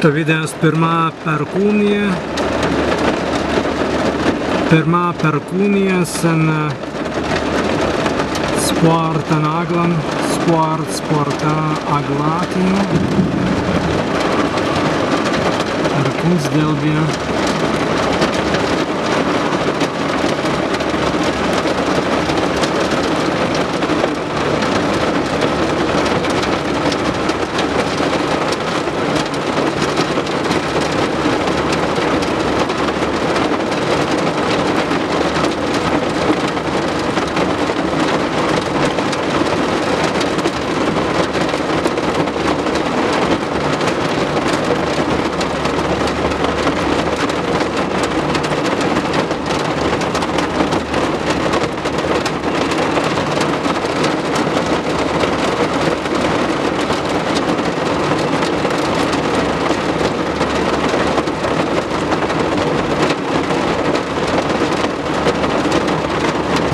Stovėdės pirma perkūnija sen sporta naglan, sporta aglatinu. Perkūnsdelbė.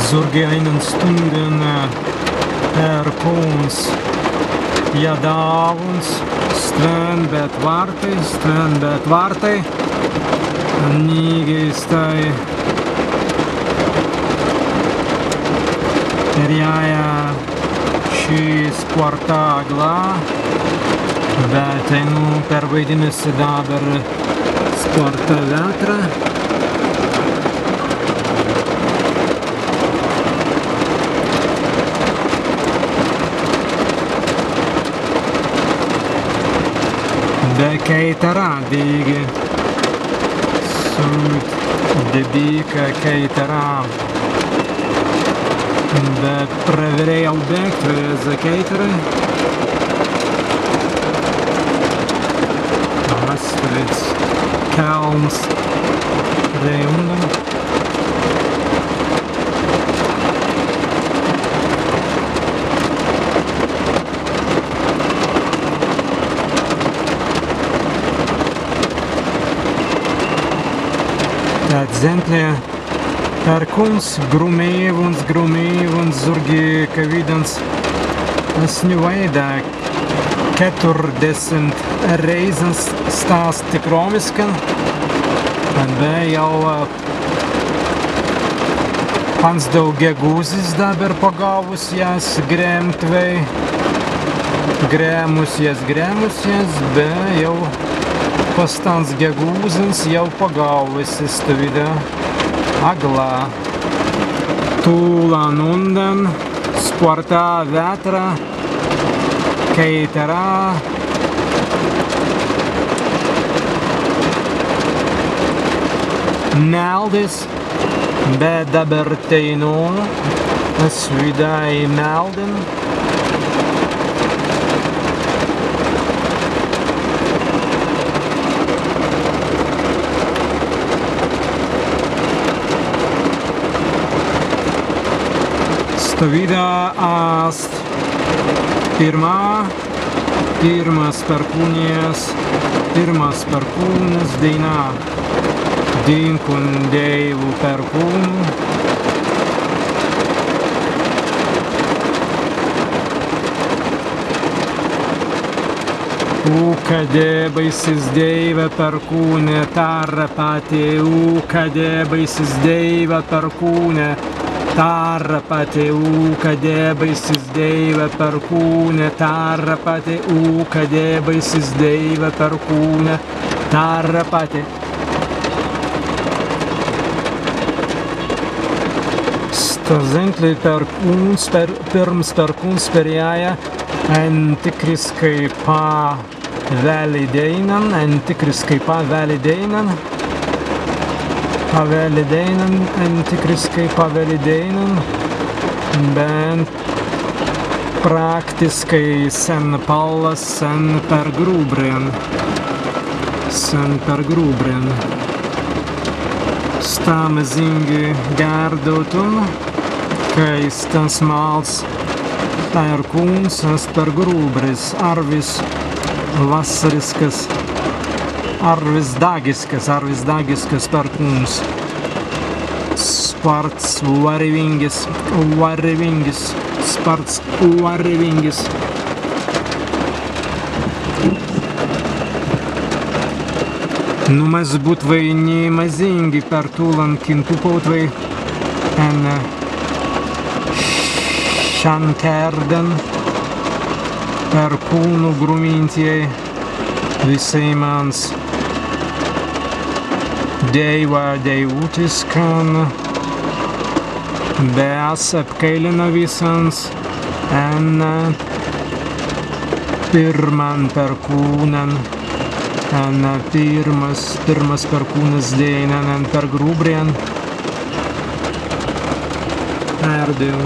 Sorge einen Stunden perkūns jādāvuns, stvēn bet vārtai, nīgistai perjāja šī sporta aglā, bet einu per vaidinasi dabar sporta vētra. Be keitara dīgi, sūt debīka keitara, bet praverēja ubēgt vēza keitara. Astrīds kalns reunda. Zemplē perkūns grumēvuns, zurgi kavidans esņu veidā 40 reizes stāsti kromiskan, bet jau pans daug gegūzis dabar pagavus jas grēmtvei, grēmusies, bet jau pastans gegūzins jau pagauvis stāvidā aglā. Tūlan undan, sportā vētra, keitarā. Meldis, bet dabar teinu, es vidāji meldin. Stāvidā ast pirmas perkūnas dīnā, dīnku un dēvu perkūnu. Ūka debaisis deive perkūne, tarra pati, ūka debaisis deive perkūne. Tarra pati ūka debaisis deive perkūne, tarra pati ūka debaisis deive perkūne, tarra pati. Stazenklī perkūns, pirms perkūns perjāja antikriskai pavēlideinan, antikriskai pavēlideinan, bet praktiskai sen pallas, sen per grūbrien. Stāmezingi gārdotun, kai stas mals perkūns, per grūbris, arvis vasariskas, arvis dagiskas perkūns. Sparts varivingis, sparts varivingis. Nu mas butvaini mazingi per tulan kintu potvai en Shankerden per kūnų grumintieji visai mans deiva deivutis kan beas apkailina visans en pirman per kūnen en pirmas per kūnas deinan en per grubrien erdil